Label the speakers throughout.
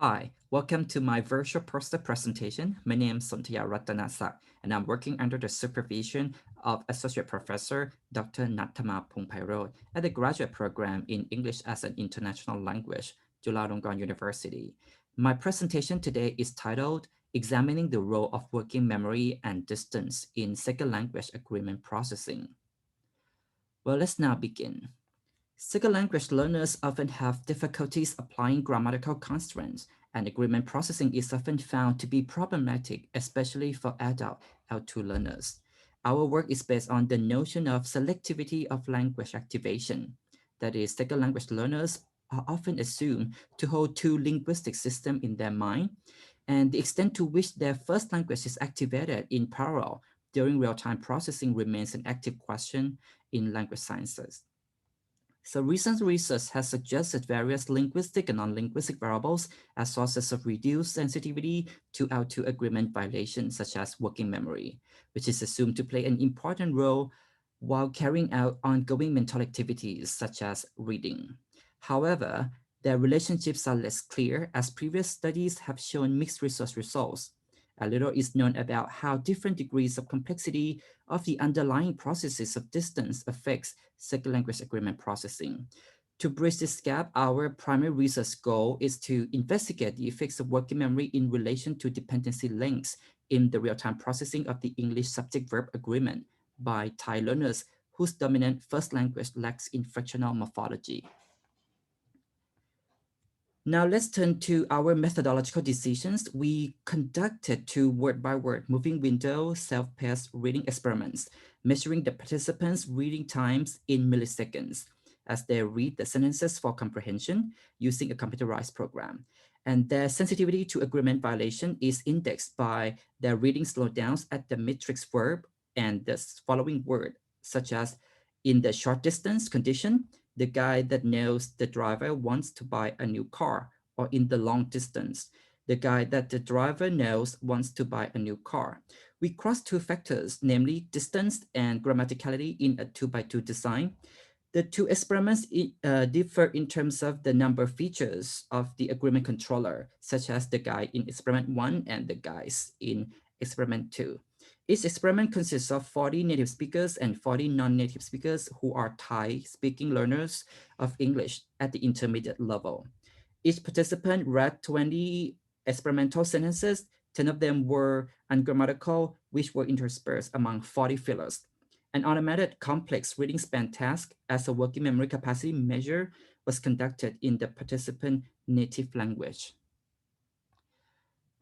Speaker 1: Hi, welcome to my virtual poster presentation. My name is Sonthaya Rattanasak, and I'm working under the supervision of Associate Professor Dr. Nattama Pongpairoj at the graduate program in English as an International Language, Chulalongkorn University. My presentation today is titled Examining the Role of Working Memory and Distance in Second Language Agreement Processing. Well, let's now begin. Second language learners often have difficulties applying grammatical constraints, and agreement processing is often found to be problematic, especially for adult L2 learners. Our work is based on the notion of selectivity of language activation. That is, second language learners are often assumed to hold two linguistic systems in their mind, and the extent to which their first language is activated in parallel during real-time processing remains an active question in language sciences. So recent research has suggested various linguistic and non-linguistic variables as sources of reduced sensitivity to L2 agreement violations, such as working memory, which is assumed to play an important role while carrying out ongoing mental activities such as reading. However, their relationships are less clear as previous studies have shown mixed research results. A little is known about how different degrees of complexity of the underlying processes of distance affects second language agreement processing. To bridge this gap, our primary research goal is to investigate the effects of working memory in relation to dependency links in the real-time processing of the English subject-verb agreement by Thai learners whose dominant first language lacks in fractional morphology. Now let's turn to our methodological decisions. We conducted two word-by-word moving window self-paced reading experiments, measuring the participants' reading times in milliseconds as they read the sentences for comprehension using a computerized program. And their sensitivity to agreement violation is indexed by their reading slowdowns at the matrix verb and the following word, such as in the short distance condition, the guy that knows the driver wants to buy a new car, or in the long distance, the guy that the driver knows wants to buy a new car. We cross two factors, namely distance and grammaticality in a 2x2 design. The two experiments differ in terms of the number of features of the agreement controller, such as the guy in experiment 1 and the guys in experiment 2. Each experiment consists of 40 native speakers and 40 non-native speakers who are Thai-speaking learners of English at the intermediate level. Each participant read 20 experimental sentences. 10 of them were ungrammatical, which were interspersed among 40 fillers. An automated complex reading span task as a working memory capacity measure was conducted in the participant native language.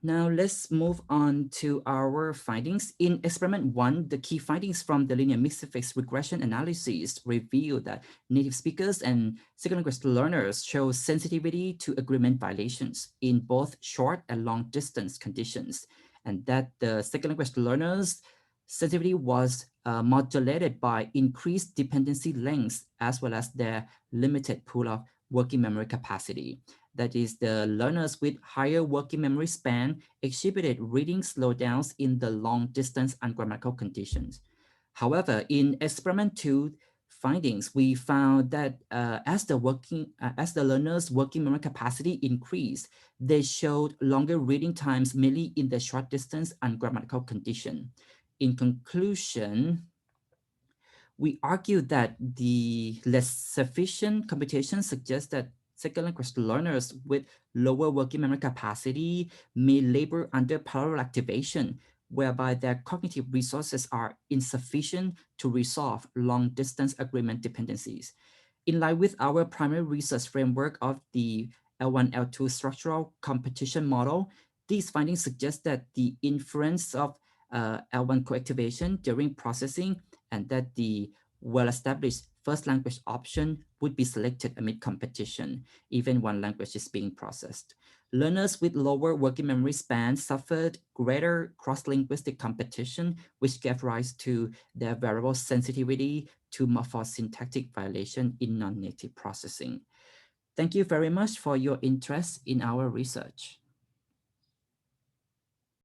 Speaker 1: Now let's move on to our findings. In experiment 1, the key findings from the linear mixed effects regression analysis revealed that native speakers and second language learners show sensitivity to agreement violations in both short and long distance conditions, and that the second language learners' sensitivity was modulated by increased dependency lengths as well as their limited pool of working memory capacity. That is, the learners with higher working memory span exhibited reading slowdowns in the long distance ungrammatical conditions. However, in experiment 2 findings, we found that as the learners' working memory capacity increased, they showed longer reading times mainly in the short distance ungrammatical condition. In conclusion, we argue that the less sufficient computation suggests that second language learners with lower working memory capacity may labor under parallel activation, whereby their cognitive resources are insufficient to resolve long-distance agreement dependencies. In line with our primary research framework of the L1, L2 structural competition model, these findings suggest that the inference of L1 coactivation during processing and that the well-established first language option would be selected amid competition, even when language is being processed. Learners with lower working memory spans suffered greater cross-linguistic competition, which gave rise to their variable sensitivity to morphosyntactic violation in non-native processing. Thank you very much for your interest in our research.